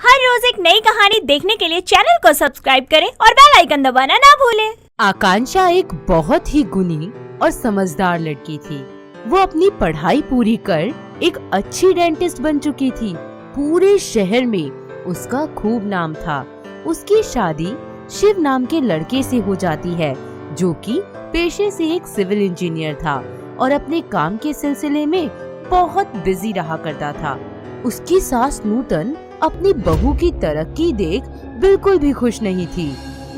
हर रोज एक नई कहानी देखने के लिए चैनल को सब्सक्राइब करें और बेल आइकन दबाना ना भूलें। आकांक्षा एक बहुत ही गुणी और समझदार लड़की थी। वो अपनी पढ़ाई पूरी कर एक अच्छी डेंटिस्ट बन चुकी थी। पूरे शहर में उसका खूब नाम था। उसकी शादी शिव नाम के लड़के से हो जाती है, जो कि पेशे से एक सिविल इंजीनियर था और अपने काम के सिलसिले में बहुत बिजी रहा करता था। उसकी सास नूतन अपनी बहू की तरक्की देख बिल्कुल भी खुश नहीं थी।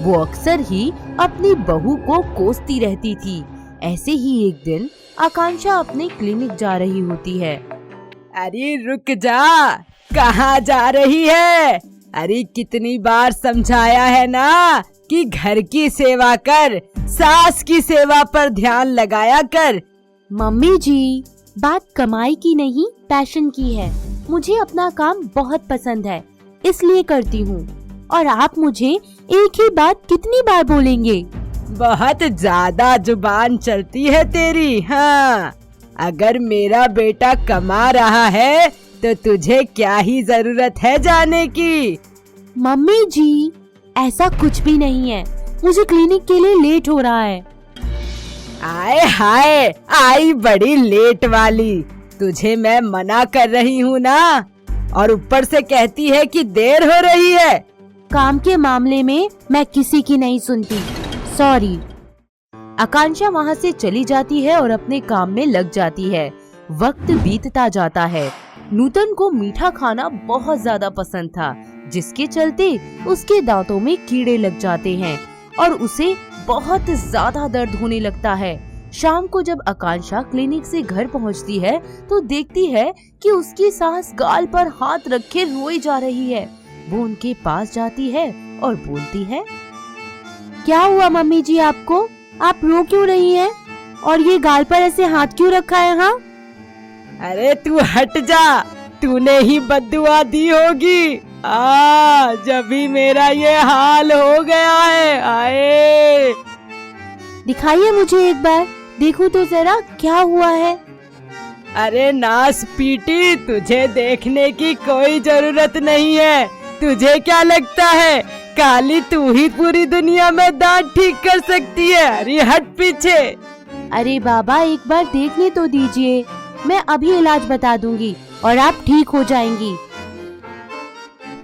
वो अक्सर ही अपनी बहू को कोसती रहती थी। ऐसे ही एक दिन आकांक्षा अपने क्लिनिक जा रही होती है। अरे रुक जा, कहाँ जा रही है? अरे कितनी बार समझाया है ना कि घर की सेवा कर, सास की सेवा पर ध्यान लगाया कर। मम्मी जी, बात कमाई की नहीं पैशन की है। मुझे अपना काम बहुत पसंद है, इसलिए करती हूँ। और आप मुझे एक ही बात कितनी बार बोलेंगे? बहुत ज्यादा जुबान चलती है तेरी। हाँ, अगर मेरा बेटा कमा रहा है तो तुझे क्या ही जरूरत है जाने की। मम्मी जी, ऐसा कुछ भी नहीं है। मुझे क्लिनिक के लिए लेट हो रहा है। आए हाय, आई बड़ी लेट वाली। तुझे मैं मना कर रही हूँ ना, और ऊपर से कहती है कि देर हो रही है। काम के मामले में मैं किसी की नहीं सुनती, सॉरी। आकांक्षा वहाँ से चली जाती है और अपने काम में लग जाती है। वक्त बीतता जाता है। नूतन को मीठा खाना बहुत ज्यादा पसंद था, जिसके चलते उसके दांतों में कीड़े लग जाते हैं और उसे बहुत ज्यादा दर्द होने लगता है। शाम को जब आकांक्षा क्लिनिक से घर पहुंचती है तो देखती है कि उसकी सास गाल पर हाथ रखे रोई जा रही है। वो उनके पास जाती है और बोलती है, क्या हुआ मम्मी जी आपको? आप रो क्यों रही हैं? और ये गाल पर ऐसे हाथ क्यों रखा है? हाँ, अरे तू हट जा, तूने ही बद्दुआ दी होगी। जब भी मेरा ये हाल हो गया है। आए, दिखाइए मुझे एक बार, देखूं तो जरा क्या हुआ है। अरे नास पीटी, तुझे देखने की कोई जरूरत नहीं है। तुझे क्या लगता है काली तू ही पूरी दुनिया में दांत ठीक कर सकती है? अरे हट पीछे। अरे बाबा, एक बार देखने तो दीजिए। मैं अभी इलाज बता दूंगी और आप ठीक हो जाएंगी।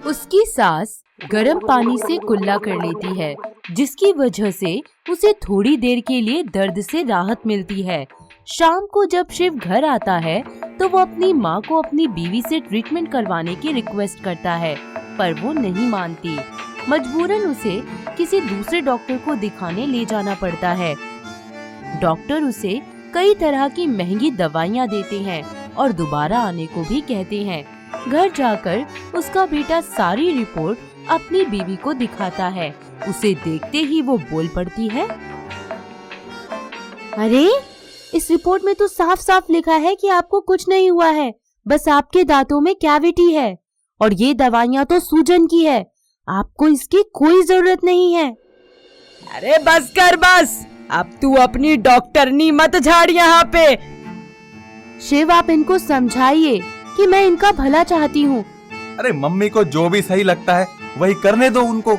उसकी सास गर्म पानी से कुल्ला कर लेती है, जिसकी वजह से उसे थोड़ी देर के लिए दर्द से राहत मिलती है। शाम को जब शिव घर आता है तो वो अपनी माँ को अपनी बीवी से ट्रीटमेंट करवाने की रिक्वेस्ट करता है, पर वो नहीं मानती। मजबूरन उसे किसी दूसरे डॉक्टर को दिखाने ले जाना पड़ता है। डॉक्टर उसे कई तरह की महंगी दवाइयाँ देते हैं और दोबारा आने को भी कहते हैं। घर जाकर उसका बेटा सारी रिपोर्ट अपनी बीवी को दिखाता है। उसे देखते ही वो बोल पड़ती है, अरे इस रिपोर्ट में तो साफ साफ लिखा है कि आपको कुछ नहीं हुआ है, बस आपके दांतों में कैविटी है और ये दवाइयाँ तो सूजन की है। आपको इसकी कोई जरूरत नहीं है। अरे बस कर बस, अब तू अपनी डॉक्टरनी मत झाड़ यहाँ पे। शिव, आप इनको समझाइए कि मैं इनका भला चाहती हूँ। अरे मम्मी को जो भी सही लगता है वही करने दो उनको।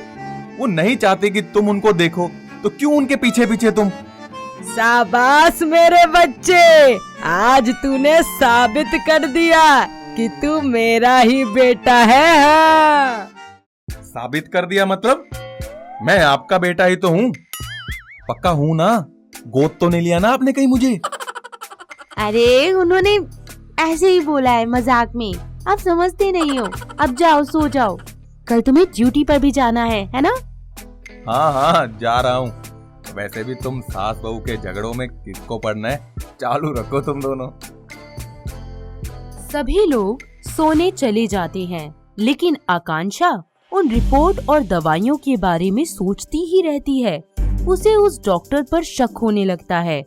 वो नहीं चाहते कि तुम उनको देखो, तो क्यों उनके पीछे पीछे तुम? शाबाश मेरे बच्चे, आज तूने साबित कर दिया कि तू मेरा ही बेटा है। हाँ। साबित कर दिया मतलब? मैं आपका बेटा ही तो हूँ। पक्का हूँ ना? गोद तो नहीं लिया ना आपने कहीं मुझे? अरे उन्होंने ऐसे ही बोला है मजाक में, आप समझते नहीं हो। अब जाओ, सो जाओ, कल तुम्हें ड्यूटी पर भी जाना है ना? हाँ हाँ, जा रहा हूँ। वैसे भी तुम सास बहू के झगड़ों में किसको पड़ना है, चालू रखो तुम दोनों। सभी लोग सोने चले जाते हैं, लेकिन आकांक्षा उन रिपोर्ट और दवाइयों के बारे में सोचती ही रहती है। उसे उस डॉक्टर पर शक होने लगता है।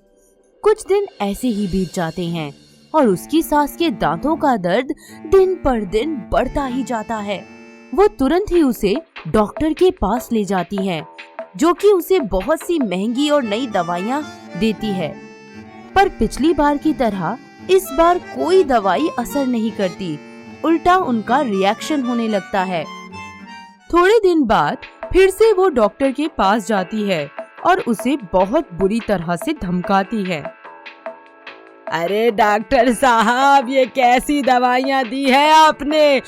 कुछ दिन ऐसे ही बीत जाते हैं और उसकी सास के दांतों का दर्द दिन पर दिन बढ़ता ही जाता है। वो तुरंत ही उसे डॉक्टर के पास ले जाती है, जो कि उसे बहुत सी महंगी और नई दवाइयाँ देती है। पर पिछली बार की तरह इस बार कोई दवाई असर नहीं करती। उल्टा उनका रिएक्शन होने लगता है। थोड़े दिन बाद फिर से वो डॉक्टर के पास जाती है और उसे बहुत बुरी तरह से धमकाती है। अरे डॉक्टर साहब, ये कैसी दवाइयाँ दी है आपने?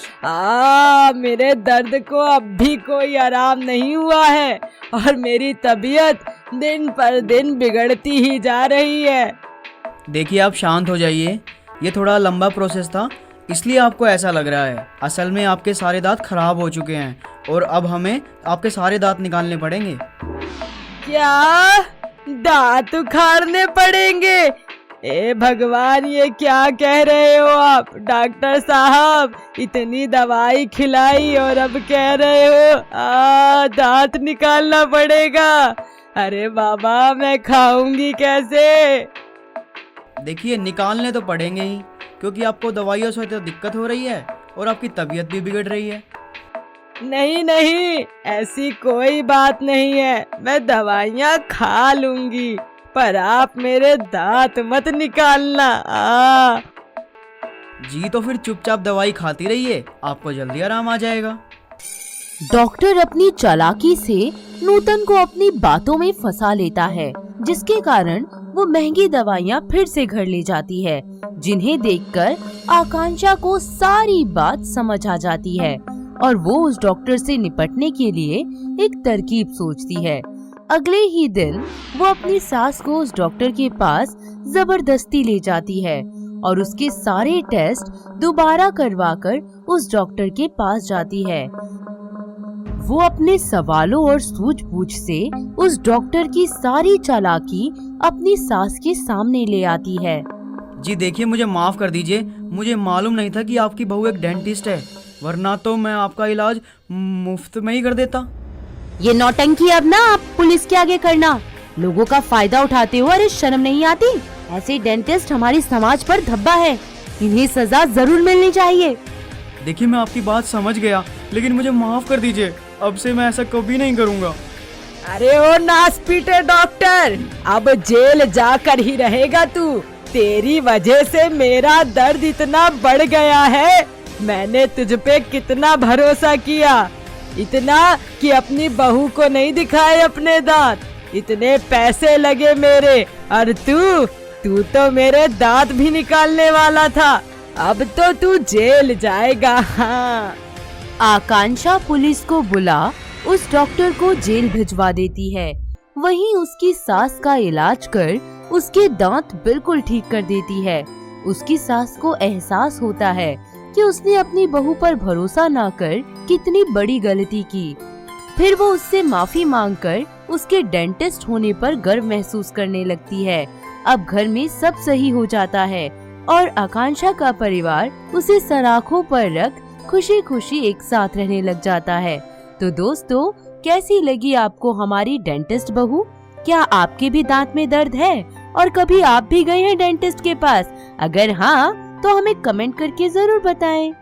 मेरे दर्द को अब भी कोई आराम नहीं हुआ है और मेरी तबीयत दिन पर दिन बिगड़ती ही जा रही है। देखिए, आप शांत हो जाइए। ये थोड़ा लंबा प्रोसेस था, इसलिए आपको ऐसा लग रहा है। असल में आपके सारे दांत खराब हो चुके हैं और अब हमें आपके सारे दांत निकालने पड़ेंगे। क्या दांत उखाड़ने पड़ेंगे? ए भगवान, ये क्या कह रहे हो आप? डॉक्टर साहब, इतनी दवाई खिलाई और अब कह रहे हो दांत निकालना पड़ेगा। अरे बाबा, मैं खाऊंगी कैसे? देखिए, निकालने तो पड़ेंगे ही, क्योंकि आपको दवाइयों से तो दिक्कत हो रही है और आपकी तबीयत भी बिगड़ रही है। नहीं नहीं, ऐसी कोई बात नहीं है। मैं दवाइयाँ खा लूंगी, पर आप मेरे दांत मत निकालना। जी, तो फिर चुपचाप दवाई खाती रहिए, आपको जल्दी आराम आ जाएगा। डॉक्टर अपनी चालाकी से नूतन को अपनी बातों में फंसा लेता है, जिसके कारण वो महंगी दवाइयाँ फिर से घर ले जाती है, जिन्हें देखकर आकांक्षा को सारी बात समझ आ जाती है और वो उस डॉक्टर से निपटने के लिए एक तरकीब सोचती है। अगले ही दिन वो अपनी सास को उस डॉक्टर के पास जबरदस्ती ले जाती है और उसके सारे टेस्ट दोबारा करवाकर उस डॉक्टर के पास जाती है। वो अपने सवालों और सूझबूझ से उस डॉक्टर की सारी चालाकी अपनी सास के सामने ले आती है। जी देखिए, मुझे माफ कर दीजिए, मुझे मालूम नहीं था कि आपकी बहू एक डेंटिस्ट है, वरना तो मैं आपका इलाज मुफ्त में ही कर देता। ये नौटंकी अब ना आप पुलिस के आगे करना, लोगों का फायदा उठाते हो। अरे शर्म नहीं आती? ऐसे डेंटिस्ट हमारी समाज पर धब्बा है, इन्हें सजा जरूर मिलनी चाहिए। देखिए, मैं आपकी बात समझ गया, लेकिन मुझे माफ कर दीजिए, अब से मैं ऐसा कभी नहीं करूँगा। अरे ओ नास पीटे डॉक्टर, अब जेल जाकर ही रहेगा तू। तेरी वजह से मेरा दर्द इतना बढ़ गया है। मैंने तुझ पे कितना भरोसा किया, इतना कि अपनी बहू को नहीं दिखाए अपने दांत। इतने पैसे लगे मेरे, और तू तो मेरे दांत भी निकालने वाला था। अब तो तू जेल जाएगा। हाँ। आकांक्षा पुलिस को बुला उस डॉक्टर को जेल भिजवा देती है। वहीं उसकी सास का इलाज कर उसके दांत बिल्कुल ठीक कर देती है। उसकी सास को एहसास होता है कि उसने अपनी बहू पर भरोसा न कर कितनी बड़ी गलती की। फिर वो उससे माफी मांगकर उसके डेंटिस्ट होने पर गर्व महसूस करने लगती है। अब घर में सब सही हो जाता है और आकांक्षा का परिवार उसे सराखों पर रख खुशी खुशी एक साथ रहने लग जाता है। तो दोस्तों, कैसी लगी आपको हमारी डेंटिस्ट बहू? क्या आपके भी दांत में दर्द है और कभी आप भी गए हैं डेंटिस्ट के पास? अगर हाँ, तो हमें कमेंट करके जरूर बताएं।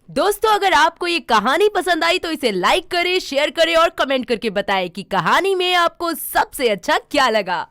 दोस्तों, अगर आपको ये कहानी पसंद आई तो इसे लाइक करें, शेयर करें और कमेंट करके बताएं कि कहानी में आपको सबसे अच्छा क्या लगा।